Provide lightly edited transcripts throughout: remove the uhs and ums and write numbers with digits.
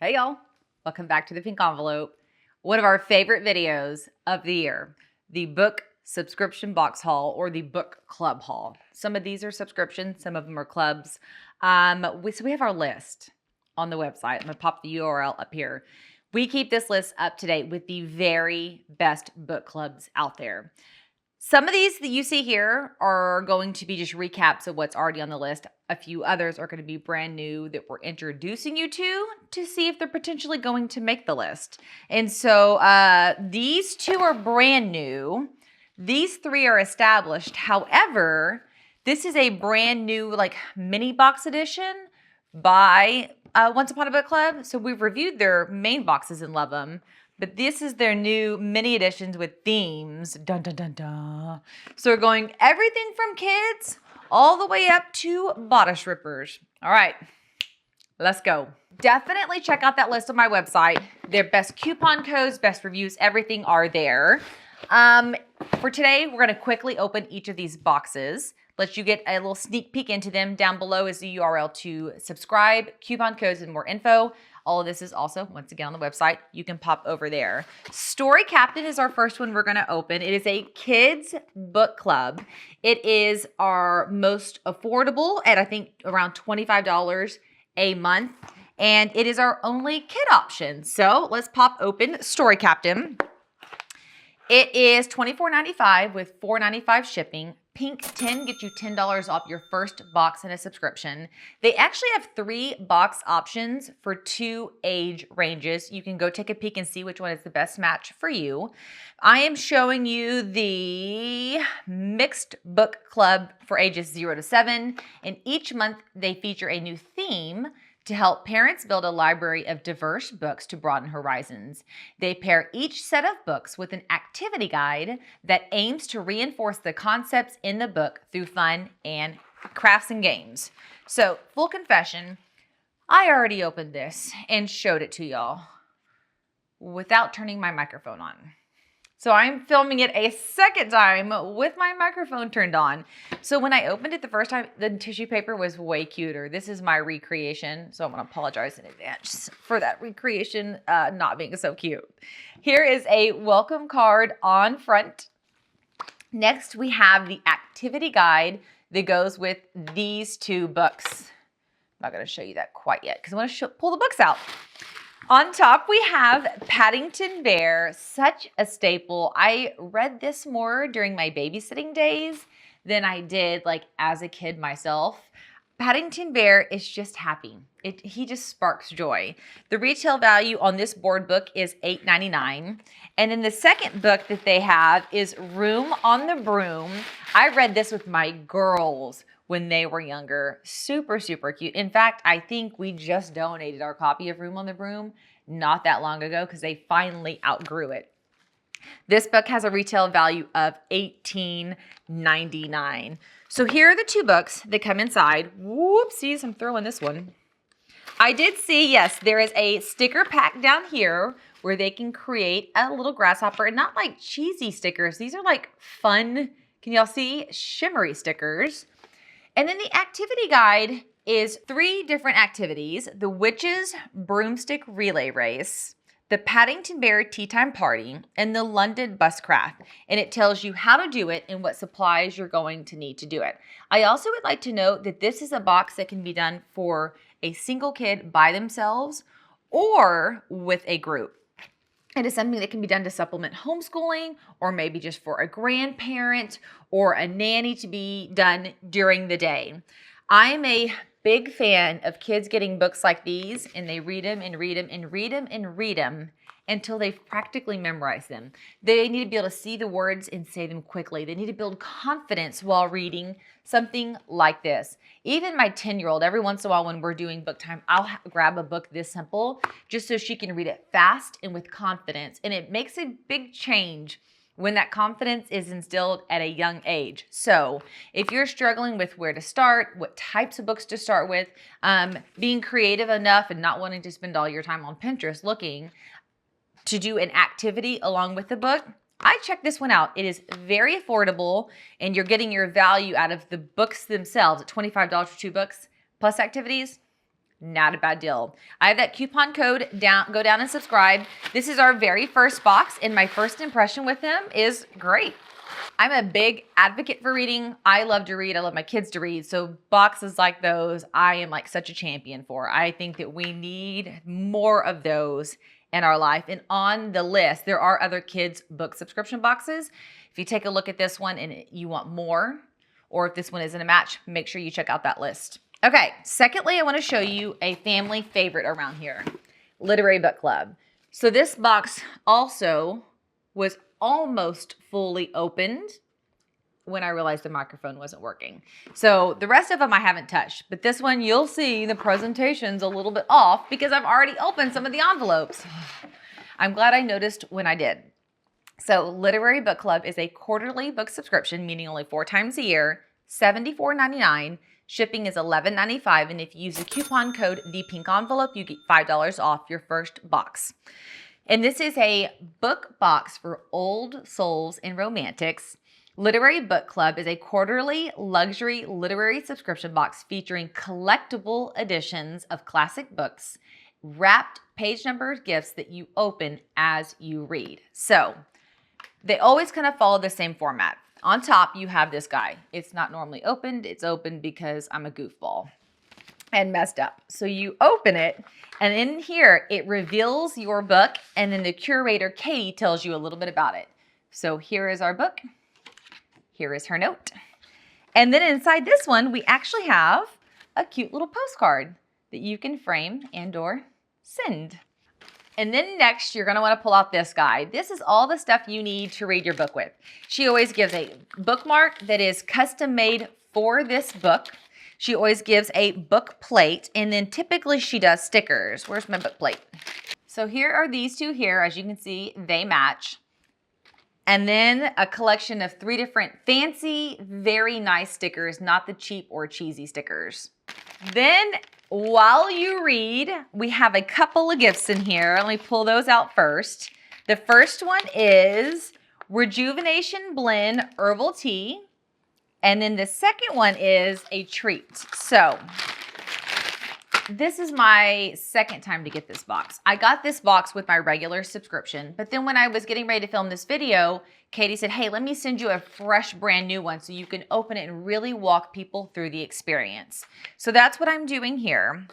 Hey y'all, welcome back to the Pink Envelope. One of our favorite videos of the year, the book subscription box haul or the book club haul. Some of these are subscriptions, some of them are clubs. So we have our list on the website. I'm gonna pop the URL up here. We keep this list up to date with the very best book clubs out there. Some of these that you see here are going to be just recaps of what's already on the list. A few others are going to be brand new that we're introducing you to see if they're potentially going to make the list. And so these two are brand new. These three are established. However, this is a brand new like mini box edition by Once Upon a Book Club. So we've reviewed their main boxes and love them. But this is their new mini editions with themes. Dun, dun, dun, dun. So we're going everything from kids all the way up to bodice rippers. All right, let's go. Definitely check out that list on my website. Their best coupon codes, best reviews, everything are there. For today, we're gonna quickly open each of these boxes. Let you get a little sneak peek into them. Down below is the URL to subscribe, coupon codes, and more info. All of this is also, once again, on the website. You can pop over there. StoryCaptain is our first one we're going to open. It is a kids book club. It is our most affordable at, I think, around $25 a month. And it is our only kid option. So let's pop open StoryCaptain. It is $24.95 with $4.95 shipping. Pink 10 gets you $10 off your first box and a subscription. They actually have 3 box options for 2 age ranges. You can go take a peek and see which one is the best match for you. I am showing you the mixed book club for ages 0 to 7. And each month they feature a new theme to help parents build a library of diverse books to broaden horizons. They pair each set of books with an activity guide that aims to reinforce the concepts in the book through fun and crafts and games. So, full confession, I already opened this and showed it to y'all without turning my microphone on. So I'm filming it a second time with my microphone turned on. So when I opened it the first time, the tissue paper was way cuter. This is my recreation, so I'm gonna apologize in advance for that recreation not being so cute. Here is a welcome card on front. Next, we have the activity guide that goes with these 2 books. I'm not gonna show you that quite yet because I wanna pull the books out. On top, we have Paddington Bear, such a staple. I read this more during my babysitting days than I did like as a kid myself. Paddington Bear is just happy. He just sparks joy. The retail value on this board book is $8.99. And then the second book that they have is Room on the Broom. I read this with my girls when they were younger. Super, super cute. In fact, I think we just donated our copy of Room on the Broom not that long ago because they finally outgrew it. This book has a retail value of $18.99. So here are the 2 books that come inside. Whoopsies, I'm throwing this one. I did see, yes, there is a sticker pack down here where they can create a little grasshopper, and not like cheesy stickers. These are like fun, can y'all see? Shimmery stickers. And then the activity guide is 3 different activities: the Witches Broomstick Relay Race, the Paddington Bear Tea Time Party, and the London Bus Craft. And it tells you how to do it and what supplies you're going to need to do it. I also would like to note that this is a box that can be done for a single kid by themselves or with a group. It is something that can be done to supplement homeschooling, or maybe just for a grandparent or a nanny to be done during the day. I am a big fan of kids getting books like these, and they read them and read them and read them and read them until they've practically memorized them. They need to be able to see the words and say them quickly. They need to build confidence while reading something like this. Even my 10-year-old, every once in a while when we're doing book time, I'll grab a book this simple just so she can read it fast and with confidence. And it makes a big change when that confidence is instilled at a young age. So if you're struggling with where to start, what types of books to start with, being creative enough and not wanting to spend all your time on Pinterest looking to do an activity along with the book, I checked this one out. It is very affordable, and you're getting your value out of the books themselves at $25 for 2 books plus activities. not a bad deal. I have that coupon code down. Go down and subscribe. This is our very first box, and my first impression with him is great. I'm a big advocate for reading. I love to read. I love my kids to read. So boxes like those, I am like such a champion for. I think that we need more of those in our life. And on the list, there are other kids' book subscription boxes. If you take a look at this one and you want more, or if this one isn't a match, make sure you check out that list. Okay, secondly, I want to show you a family favorite around here, Literary Book Club. So this box also was almost fully opened when I realized the microphone wasn't working. So the rest of them I haven't touched, but this one you'll see the presentation's a little bit off because I've already opened some of the envelopes. I'm glad I noticed when I did. So Literary Book Club is a quarterly book subscription, meaning only 4 times a year, $74.99. Shipping is $11.95, and if you use the coupon code ThePinkEnvelope, you get $5 off your first box. And this is a book box for old souls and romantics. Literary Book Club is a quarterly luxury literary subscription box featuring collectible editions of classic books, wrapped page number gifts that you open as you read. So they always kind of follow the same format. On top, you have this guy. It's not normally opened. It's opened because I'm a goofball and messed up. So you open it, and in here, it reveals your book, and then the curator, Katie, tells you a little bit about it. So here is our book. Here is her note. And then inside this one, we actually have a cute little postcard that you can frame and or send. And then next, you're going to want to pull out this guy. This is all the stuff you need to read your book with. She always gives a bookmark that is custom made for this book. She always gives a book plate, and then typically she does stickers. Where's my book plate? So here are these two here. As you can see, they match. And then a collection of 3 different fancy, very nice stickers, not the cheap or cheesy stickers. Then while you read, we have a couple of gifts in here. Let me pull those out first. The first one is Rejuvenation Blend Herbal Tea. And then the second one is a treat. So this is my second time to get this box. I got this box with my regular subscription, but then when I was getting ready to film this video, Katie said, hey, let me send you a fresh brand new one so you can open it and really walk people through the experience. So that's what I'm doing here.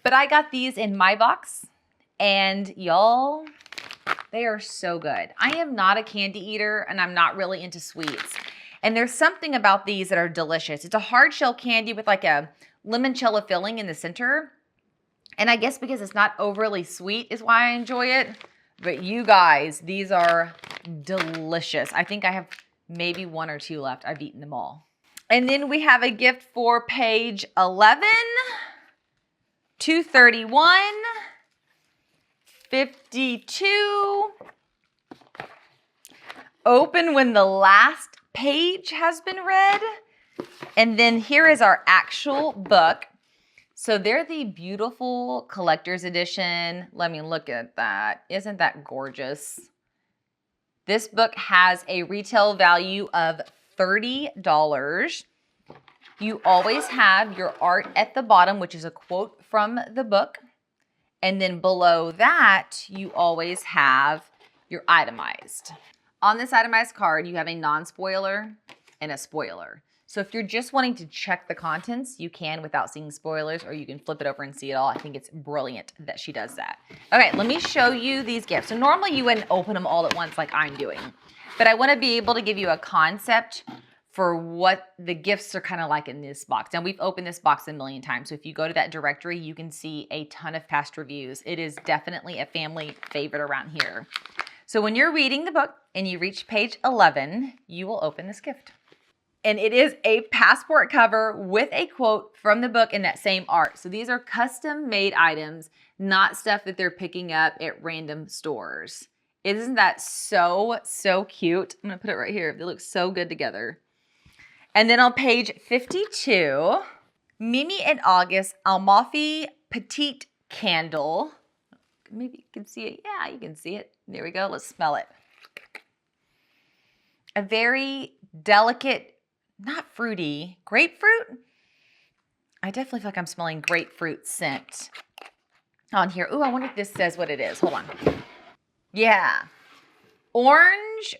But I got these in my box, and y'all, they are so good. I am not a candy eater, and I'm not really into sweets. And there's something about these that are delicious. It's a hard shell candy with like a limoncello filling in the center. And I guess because it's not overly sweet is why I enjoy it. But you guys, these are delicious. I think I have maybe 1 or 2 left. I've eaten them all. And then we have a gift for page 11, 231, 52. Open when the last page has been read. And then here is our actual book. So they're the beautiful collector's edition. Let me look at that. Isn't that gorgeous? This book has a retail value of $30. You always have your art at the bottom, which is a quote from the book. And then below that, you always have your itemized. On this itemized card, you have a non-spoiler and a spoiler. So if you're just wanting to check the contents, you can without seeing spoilers, or you can flip it over and see it all. I think it's brilliant that she does that. Okay, let me show you these gifts. So normally you wouldn't open them all at once like I'm doing, but I want to be able to give you a concept for what the gifts are kind of like in this box. Now we've opened this box a million times. So if you go to that directory, you can see a ton of past reviews. It is definitely a family favorite around here. So when you're reading the book and you reach page 11, you will open this gift. And it is a passport cover with a quote from the book in that same art. So these are custom made items, not stuff that they're picking up at random stores. Isn't that so, so cute? I'm gonna put it right here. They look so good together. And then on page 52, Mimi and August Amalfi Petite Candle. Maybe you can see it. Yeah, you can see it. There we go. Let's smell it. A very delicate, not fruity, grapefruit. I definitely feel like I'm smelling grapefruit scent on here. Ooh, I wonder if this says what it is. Hold on. Yeah. Orange,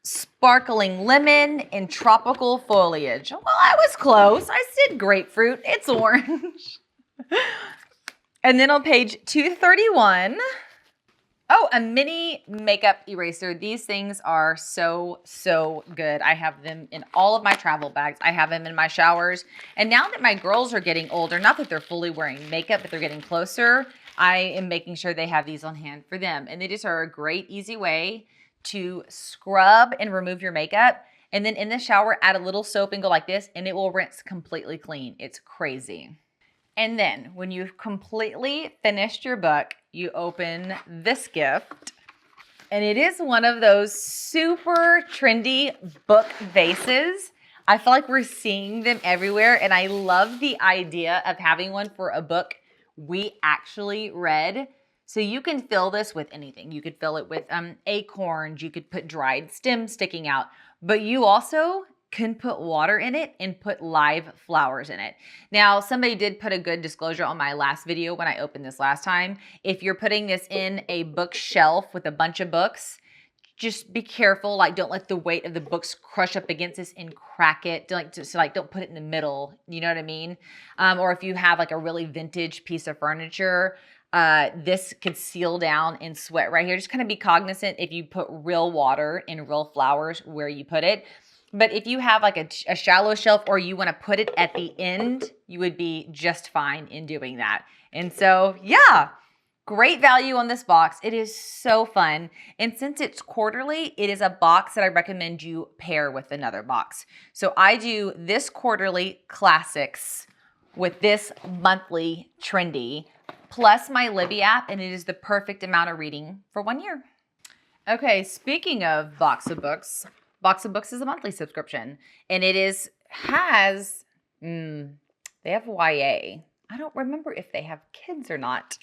sparkling lemon, and tropical foliage. Well, I was close. I said grapefruit. It's orange. And then on page 231, oh, a mini makeup eraser. These things are so, so good. I have them in all of my travel bags. I have them in my showers. And now that my girls are getting older, not that they're fully wearing makeup, but they're getting closer, I am making sure they have these on hand for them. And they just are a great, easy way to scrub and remove your makeup. And then in the shower, add a little soap and go like this, and it will rinse completely clean. It's crazy. And then when you've completely finished your book, you open this gift. And it is one of those super trendy book vases. I feel like we're seeing them everywhere. And I love the idea of having one for a book we actually read. So you can fill this with anything. You could fill it with acorns. You could put dried stems sticking out. But you also can put water in it and put live flowers in it. Now, somebody did put a good disclosure on my last video when I opened this last time. If you're putting this in a bookshelf with a bunch of books, just be careful. Like, don't let the weight of the books crush up against this and crack it. Don't put it in the middle. You know what I mean? Or if you have like a really vintage piece of furniture, this could seal down and sweat right here. Just kind of be cognizant if you put real water and real flowers where you put it. But if you have like a shallow shelf or you want to put it at the end, you would be just fine in doing that. And so, yeah, great value on this box. It is so fun. And since it's quarterly, it is a box that I recommend you pair with another box. So I do this quarterly classics with this monthly trendy, plus my Libby app, and it is the perfect amount of reading for 1 year. Okay, speaking of Box of Books is a monthly subscription, and it has they have YA. I don't remember if they have kids or not.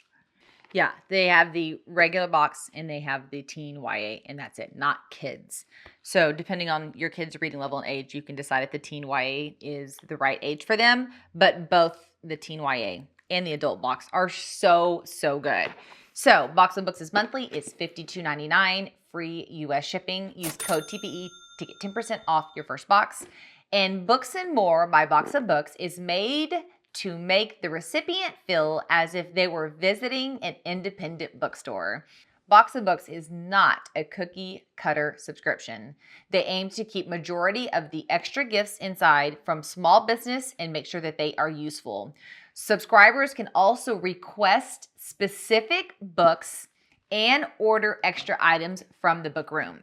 Yeah, they have the regular box and they have the teen YA, and that's it, not kids. So depending on your kids' reading level and age, you can decide if the teen YA is the right age for them, but both the teen YA and the adult box are so, so good. So Box of Books is monthly. It's $52.99, free US shipping. Use code TPE to get 10% off your first box. And Books and More by Box of Books is made to make the recipient feel as if they were visiting an independent bookstore. Box of Books is not a cookie cutter subscription. They aim to keep majority of the extra gifts inside from small business and make sure that they are useful. Subscribers can also request specific books and order extra items from the book room.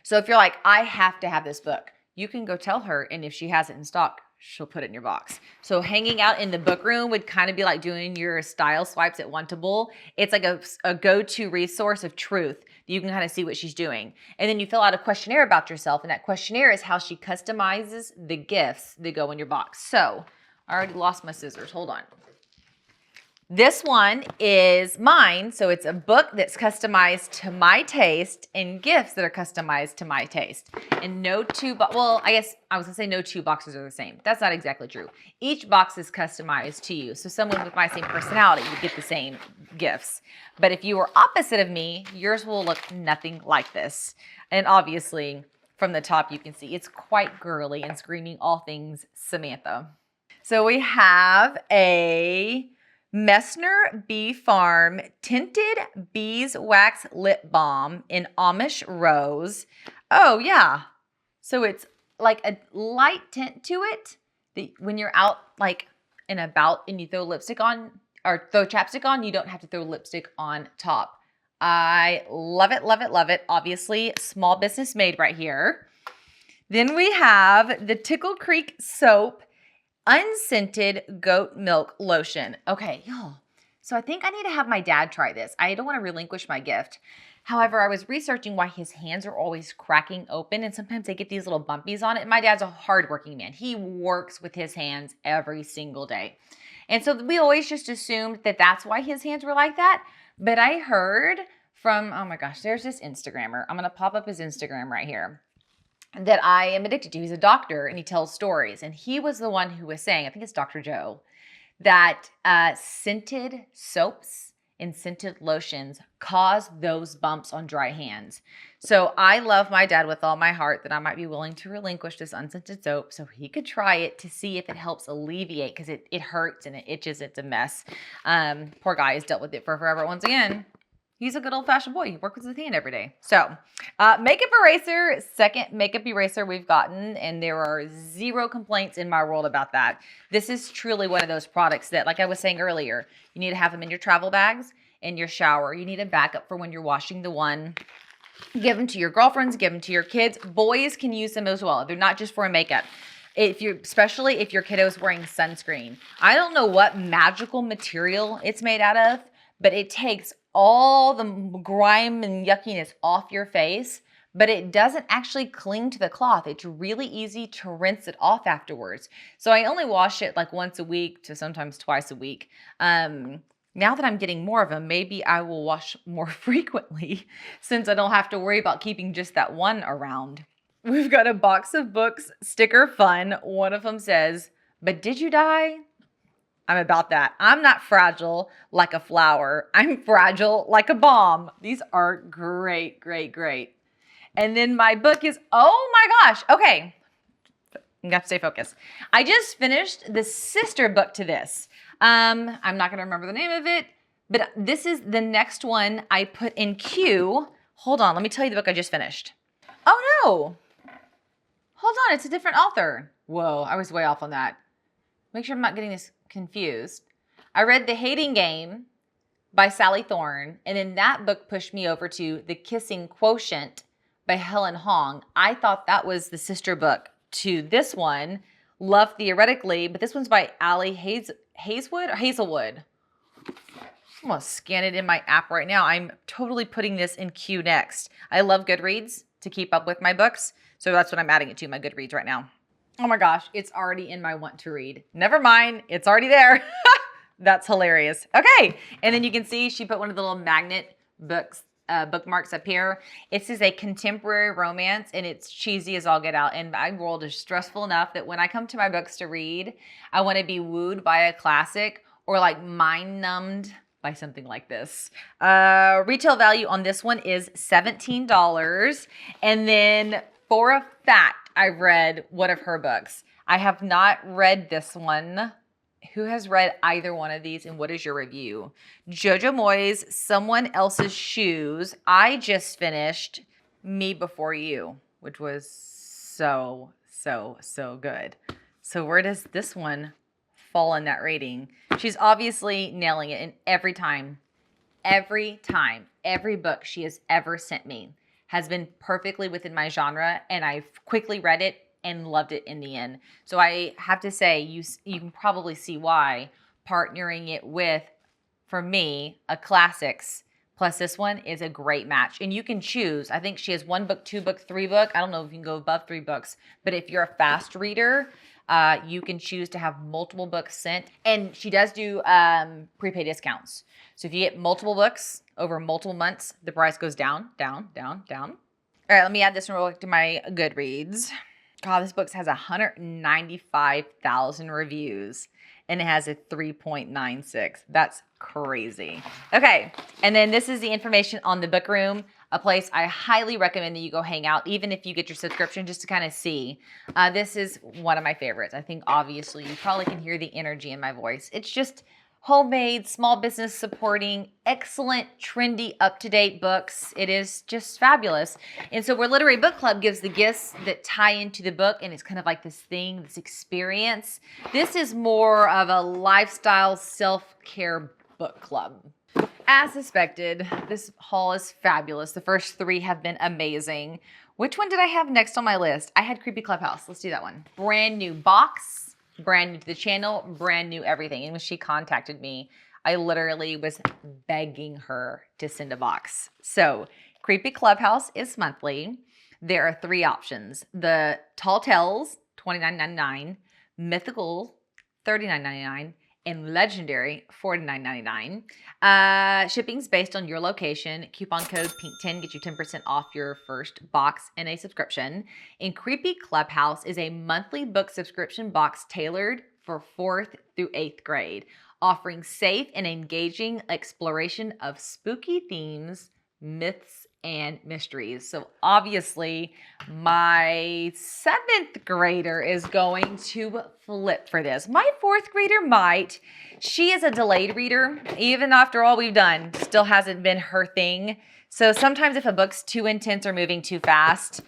So if you're like, I have to have this book, you can go tell her, and if she has it in stock, she'll put it in your box. So hanging out in the book room would kind of be like doing your style swipes at Wantable. It's like a go-to resource of truth. You can kind of see what she's doing. And then you fill out a questionnaire about yourself, and that questionnaire is how she customizes the gifts that go in your box. So I already lost my scissors. Hold on. This one is mine, so it's a book that's customized to my taste and gifts that are customized to my taste. And no two, well, I guess I was gonna say no two boxes are the same. That's not exactly true. Each box is customized to you. So someone with my same personality would get the same gifts. But if you were opposite of me, yours will look nothing like this. And obviously, from the top, you can see it's quite girly and screaming all things Samantha. So we have a Messner Bee Farm Tinted Beeswax Lip Balm in Amish Rose. Oh, yeah. So it's like a light tint to it. When you're out like and about and you throw lipstick on or throw chapstick on, you don't have to throw lipstick on top. I love it, love it, love it. Obviously, small business made right here. Then we have the Tickle Creek Soap Unscented Goat Milk Lotion. Okay, y'all. So I think I need to have my dad try this. I don't want to relinquish my gift. However, I was researching why his hands are always cracking open and sometimes they get these little bumpies on it. And my dad's a hardworking man. He works with his hands every single day. And so we always just assumed that that's why his hands were like that. But I heard from, oh my gosh, there's this Instagrammer. I'm going to pop up his Instagram right here, that I am addicted to. He's a doctor and he tells stories. And he was the one who was saying, I think it's Dr. Joe, that scented soaps and scented lotions cause those bumps on dry hands. So I love my dad with all my heart that I might be willing to relinquish this unscented soap so he could try it to see if it helps alleviate, because it hurts and it itches. It's a mess. Poor guy has dealt with it for forever. Once again, he's a good old-fashioned boy. He works with his hand every day. So, makeup eraser, second makeup eraser we've gotten, and there are zero complaints in my world about that. This is truly one of those products that, like I was saying earlier, you need to have them in your travel bags, in your shower. You need a backup for when you're washing the one. Give them to your girlfriends, give them to your kids. Boys can use them as well. They're not just for makeup. Especially if your kiddo's wearing sunscreen. I don't know what magical material it's made out of, but it takes all the grime and yuckiness off your face, but it doesn't actually cling to the cloth. It's really easy to rinse it off afterwards. So I only wash it like once a week to sometimes twice a week. Now that I'm getting more of them, maybe I will wash more frequently since I don't have to worry about keeping just that one around. We've got a box of books, sticker fun. One of them says, "But did you die?" I'm about that. I'm not fragile like a flower. I'm fragile like a bomb. These are great, great, great. And then my book is, oh my gosh. Okay. I'm gonna have to stay focused. I just finished the sister book to this. I'm not gonna remember the name of it, but this is the next one I put in queue. Hold on, let me tell you the book I just finished. Oh no. Hold on, it's a different author. Whoa, I was way off on that. Make sure I'm not getting this confused. I read The Hating Game by Sally Thorne, and then that book pushed me over to The Kissing Quotient by Helen Hong. I thought that was the sister book to this one, Love Theoretically, but this one's by Allie Hazelwood. I'm gonna scan it in my app right now. I'm totally putting this in queue next. I love Goodreads to keep up with my books, so that's what I'm adding it to, my Goodreads right now. Oh my gosh, it's already in my want to read. Never mind, it's already there. That's hilarious. Okay, and then you can see she put one of the little magnet books, bookmarks up here. It says a contemporary romance, and it's cheesy as all get out. And my world is stressful enough that when I come to my books to read, I want to be wooed by a classic or like mind numbed by something like this. Retail value on this one is $17. And then for a fact, I've read one of her books. I have not read this one. Who has read either one of these, and what is your review? Jojo Moyes, Someone Else's Shoes. I just finished Me Before You, which was so good. So where does this one fall in that rating? She's obviously nailing it, and every book she has ever sent me has been perfectly within my genre, and I've quickly read it and loved it in the end. So I have to say, you can probably see why partnering it with, for me, a classics plus this one is a great match. And you can choose. I think she has 1 book, 2 book, 3 book. I don't know if you can go above 3 books, but if you're a fast reader, you can choose to have multiple books sent. And she does do prepaid discounts. So if you get multiple books over multiple months, the price goes down, down, down, down. All right, let me add this one real quick to my Goodreads. God, this book has 195,000 reviews, and it has a 3.96. That's crazy. Okay, and then this is the information on the book room, a place I highly recommend that you go hang out, even if you get your subscription, just to kind of see. This is one of my favorites. I think obviously you probably can hear the energy in my voice. It's just homemade, small business supporting, excellent, trendy, up-to-date books. It is just fabulous. And so where Literary Book Club gives the gifts that tie into the book, and it's kind of like this thing, this experience, this is more of a lifestyle self-care book club. As suspected, this haul is fabulous. The first 3 have been amazing. Which one did I have next on my list? I had Creepy Clubhouse. Let's do that one. Brand new box. Brand new to the channel, brand new everything. And when she contacted me, I literally was begging her to send a box. So Creepy Clubhouse is monthly. There are 3 options. The Tall Tales, $29.99, Mythical, $39.99, and Legendary, $49.99. Shipping's based on your location. Coupon code PINK10 gets you 10% off your first box and a subscription. And Creepy Clubhouse is a monthly book subscription box tailored for 4th through 8th grade, offering safe and engaging exploration of spooky themes, myths, and mysteries. So obviously my 7th grader is going to flip for this. My 4th grader might. She is a delayed reader. Even after all we've done, still hasn't been her thing. So sometimes if a book's too intense or moving too fast,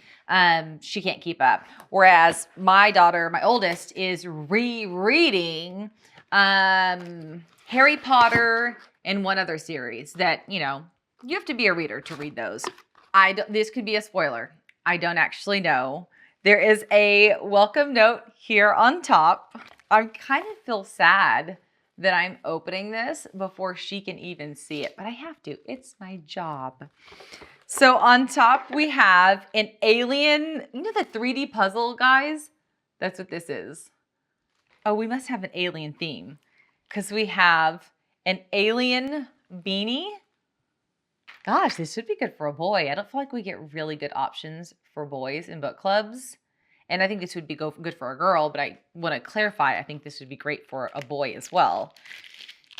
she can't keep up. Whereas my daughter, my oldest, is rereading Harry Potter and one other series that, you know, you have to be a reader to read those. This could be a spoiler. I don't actually know. There is a welcome note here on top. I kind of feel sad that I'm opening this before she can even see it, but I have to. It's my job. So on top we have an alien, you know the 3D puzzle, guys? That's what this is. Oh, we must have an alien theme because we have an alien beanie. Gosh, this should be good for a boy. I don't feel like we get really good options for boys in book clubs. And I think this would be good for a girl, but I want to clarify, I think this would be great for a boy as well.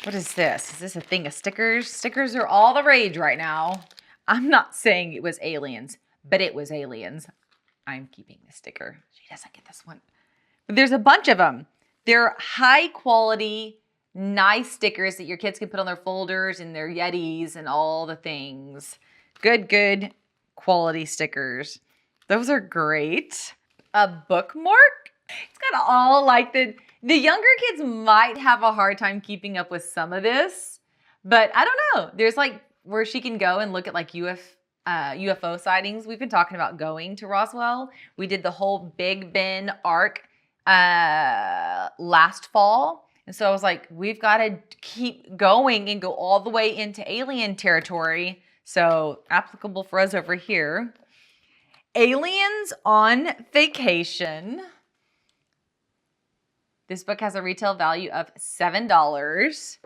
What is this? Is this a thing of stickers? Stickers are all the rage right now. I'm not saying it was aliens, but it was aliens. I'm keeping the sticker. She doesn't get this one. But there's a bunch of them. They're high quality, nice stickers that your kids can put on their folders and their Yetis and all the things. Good quality stickers. Those are great. A bookmark. It's got all like the younger kids might have a hard time keeping up with some of this, but I don't know. There's like where she can go and look at like UFO sightings. We've been talking about going to Roswell. We did the whole Big Ben arc last fall. And so I was like, we've got to keep going and go all the way into alien territory. So applicable for us over here. Aliens on Vacation. This book has a retail value of $7.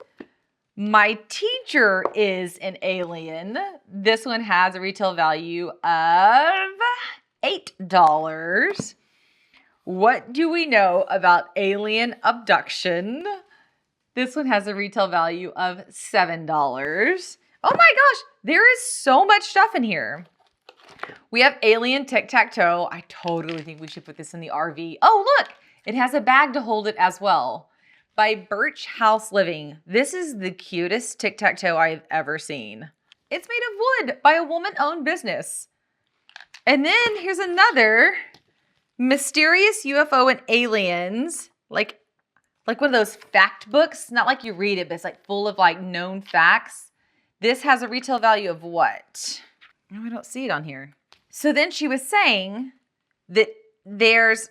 My Teacher is an Alien. This one has a retail value of $8. What Do We Know About Alien Abduction? This one has a retail value of $7. Oh my gosh, there is so much stuff in here. We have Alien Tic-Tac-Toe. I totally think we should put this in the RV. Oh, look, it has a bag to hold it as well. By Birch House Living. This is the cutest tic-tac-toe I've ever seen. It's made of wood by a woman-owned business. And then here's another Mysterious UFO and Aliens. Like one of those fact books. Not like you read it, but it's like full of like known facts. This has a retail value of what? No, I don't see it on here. So then she was saying that there's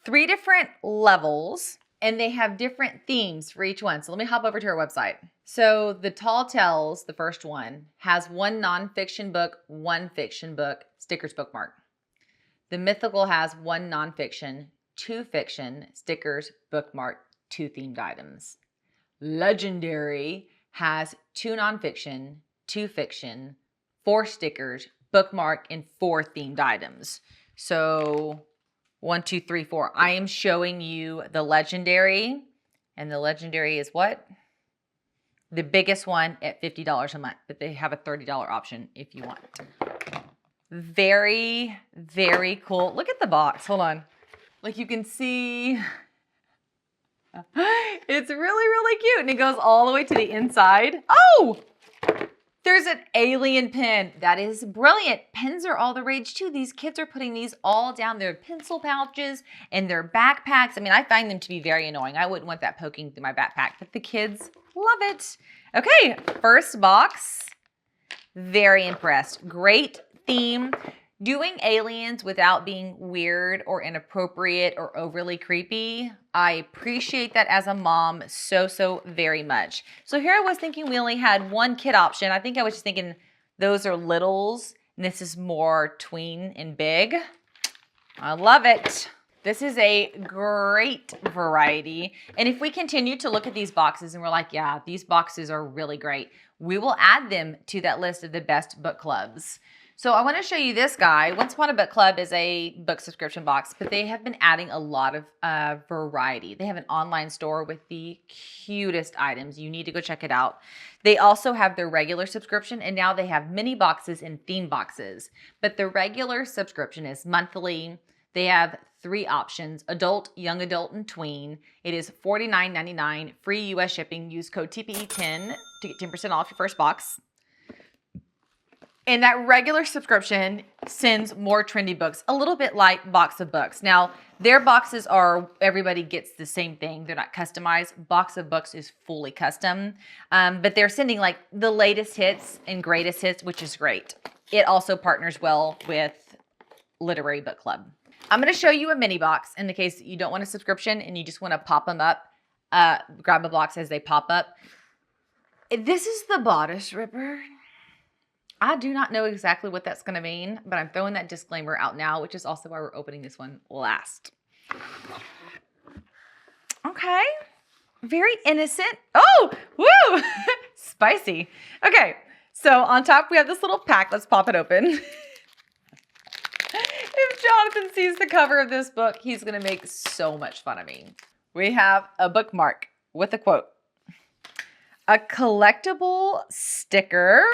3 different levels and they have different themes for each one. So let me hop over to her website. So the Tall Tales, the first one, has 1 nonfiction book, 1 fiction book, stickers bookmark. The Mythical has 1 nonfiction, 2 fiction, stickers, bookmark, 2 themed items. Legendary has 2 nonfiction, 2 fiction, 4 stickers, bookmark, and 4 themed items. So 1, 2, 3, 4. I am showing you the Legendary, and the Legendary is what? The biggest one at $50 a month, but they have a $30 option if you want. Very, very cool. Look at the box. Hold on. Like you can see, it's really, really cute, and it goes all the way to the inside. Oh! There's an alien pen. That is brilliant. Pens are all the rage too. These kids are putting these all down their pencil pouches and their backpacks. I mean, I find them to be very annoying. I wouldn't want that poking through my backpack, but the kids love it. Okay, first box. Very impressed. Great theme. Doing aliens without being weird or inappropriate or overly creepy. I appreciate that as a mom so very much. So here I was thinking we only had 1 kid option. I think I was just thinking those are littles and this is more tween and big. I love it. This is a great variety. And if we continue to look at these boxes and we're like, yeah, these boxes are really great, we will add them to that list of the best book clubs. So I want to show you this guy. Once Upon a Book Club is a book subscription box, but they have been adding a lot of variety. They have an online store with the cutest items. You need to go check it out. They also have their regular subscription, and now they have mini boxes and theme boxes. But the regular subscription is monthly. They have 3 options: adult, young adult, and tween. It is $49.99, free US shipping. Use code TPE10 to get 10% off your first box. And that regular subscription sends more trendy books, a little bit like Box of Books. Now, their boxes are, everybody gets the same thing. They're not customized. Box of Books is fully custom, but they're sending like the latest hits and greatest hits, which is great. It also partners well with Literary Book Club. I'm going to show you a mini box in the case that you don't want a subscription and you just want to pop them up, grab a box as they pop up. This is the bodice ripper. I do not know exactly what that's going to mean, but I'm throwing that disclaimer out now, which is also why we're opening this one last. Okay. Very innocent. Oh, woo! Spicy. Okay. So on top, we have this little pack. Let's pop it open. If Jonathan sees the cover of this book, he's going to make so much fun of me. We have a bookmark with a quote, a collectible sticker,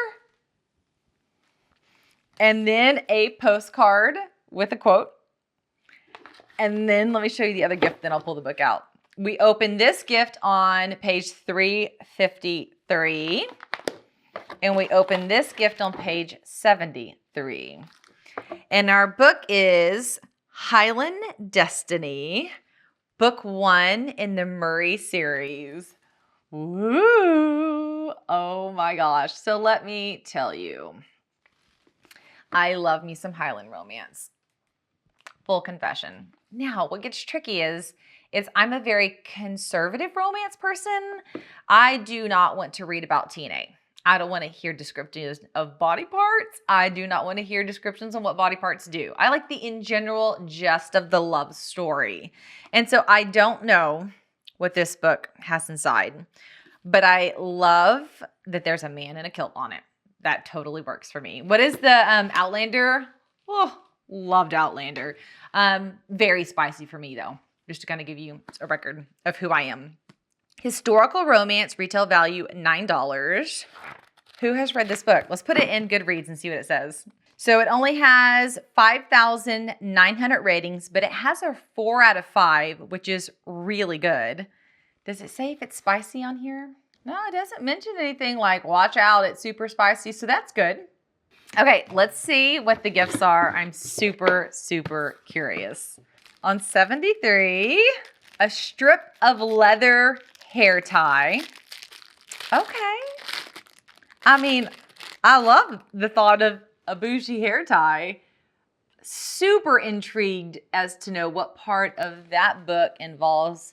and then a postcard with a quote. And then let me show you the other gift, then I'll pull the book out. We open this gift on page 353. And we open this gift on page 73. And our book is Highland Destiny, book 1 in the Murray series. Woo! Oh my gosh. So let me tell you, I love me some Highland romance. Full confession. Now, what gets tricky is I'm a very conservative romance person. I do not want to read about TNA. I don't want to hear descriptions of body parts. I do not want to hear descriptions on what body parts do. I like the in general gist of the love story. And so I don't know what this book has inside, but I love that there's a man in a kilt on it. That totally works for me. What is the Outlander? Oh, loved Outlander. Very spicy for me though, just to kind of give you a record of who I am. Historical romance, retail value $9. Who has read this book? Let's put it in Goodreads and see what it says. So it only has 5,900 ratings, but it has a 4 out of 5, which is really good. Does it say if it's spicy on here? No, it doesn't mention anything like watch out, it's super spicy, so that's good. Okay, let's see what the gifts are. I'm super, super curious. On 73, a strip of leather hair tie. Okay. I mean, I love the thought of a bougie hair tie. Super intrigued as to know what part of that book involves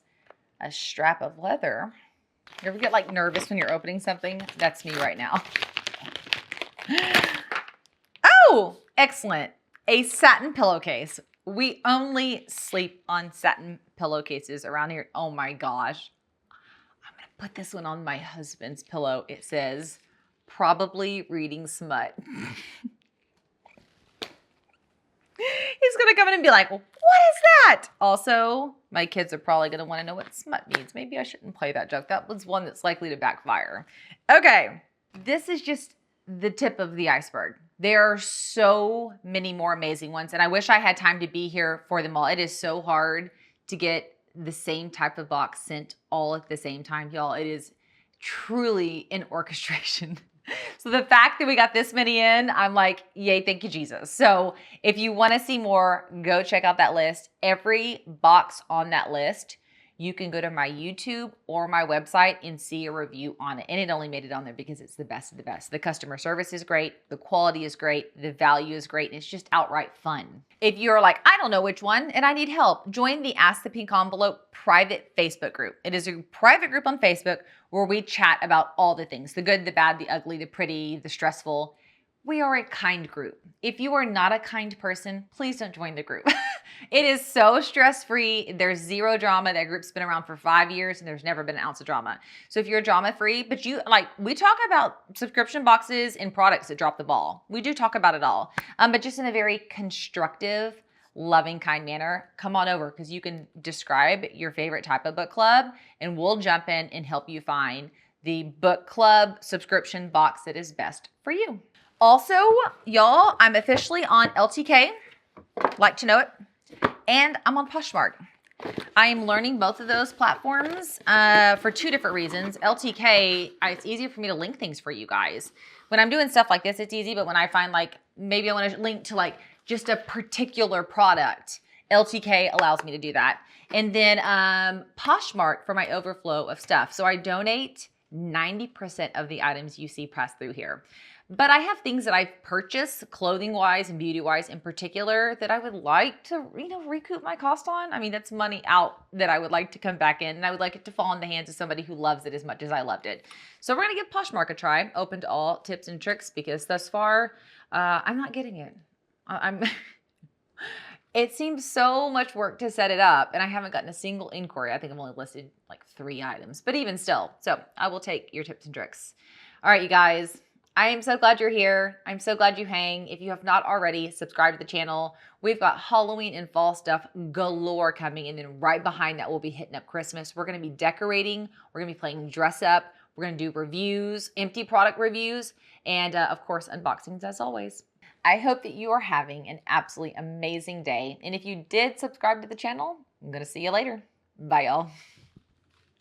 a strap of leather. You ever get like nervous when you're opening something? That's me right now. Oh, excellent. A satin pillowcase. We only sleep on satin pillowcases around here. Oh my gosh. I'm going to put this one on my husband's pillow. It says, probably reading smut. He's going to come in and be like, what is that? Also, my kids are probably going to want to know what smut means. Maybe I shouldn't play that joke. That was one that's likely to backfire. Okay, this is just the tip of the iceberg. There are so many more amazing ones, and I wish I had time to be here for them all. It is so hard to get the same type of box sent all at the same time, y'all. It is truly an orchestration. So the fact that we got this many in, I'm like, yay, thank you, Jesus. So if you want to see more, go check out that list. Every box on that list, you can go to my YouTube or my website and see a review on it. And it only made it on there because it's the best of the best. The customer service is great. The quality is great. The value is great. And it's just outright fun. If you're like, I don't know which one and I need help, join the Ask the Pink Envelope private Facebook group. It is a private group on Facebook where we chat about all the things, the good, the bad, the ugly, the pretty, the stressful. We are a kind group. If you are not a kind person, please don't join the group. It is so stress-free. There's zero drama. That group's been around for 5 years and there's never been an ounce of drama. So if you're drama-free, but we talk about subscription boxes and products that drop the ball. We do talk about it all, but just in a very constructive, loving, kind manner. Come on over because you can describe your favorite type of book club and we'll jump in and help you find the book club subscription box that is best for you. Also, y'all, I'm officially on LTK, like to know it, and I'm on Poshmark. I am learning both of those platforms for 2 different reasons. LTK, it's easier for me to link things for you guys. When I'm doing stuff like this, it's easy, but when I find maybe I want to link to just a particular product, LTK allows me to do that. And then Poshmark for my overflow of stuff. So I donate 90% of the items you see pass through here. But I have things that I've purchased clothing-wise and beauty-wise in particular that I would like to, recoup my cost on. I mean, that's money out that I would like to come back in, and I would like it to fall in the hands of somebody who loves it as much as I loved it. So we're going to give Poshmark a try, open to all tips and tricks, because thus far, I'm not getting it. It seems so much work to set it up, and I haven't gotten a single inquiry. I think I've only listed 3 items, but even still. So I will take your tips and tricks. All right, you guys. I am so glad you're here. I'm so glad you hang. If you have not already, subscribe to the channel. We've got Halloween and fall stuff galore coming, and then right behind that, we'll be hitting up Christmas. We're going to be decorating. We're going to be playing dress up. We're going to do reviews, empty product reviews, and of course, unboxings as always. I hope that you are having an absolutely amazing day. And if you did subscribe to the channel, I'm going to see you later. Bye, y'all.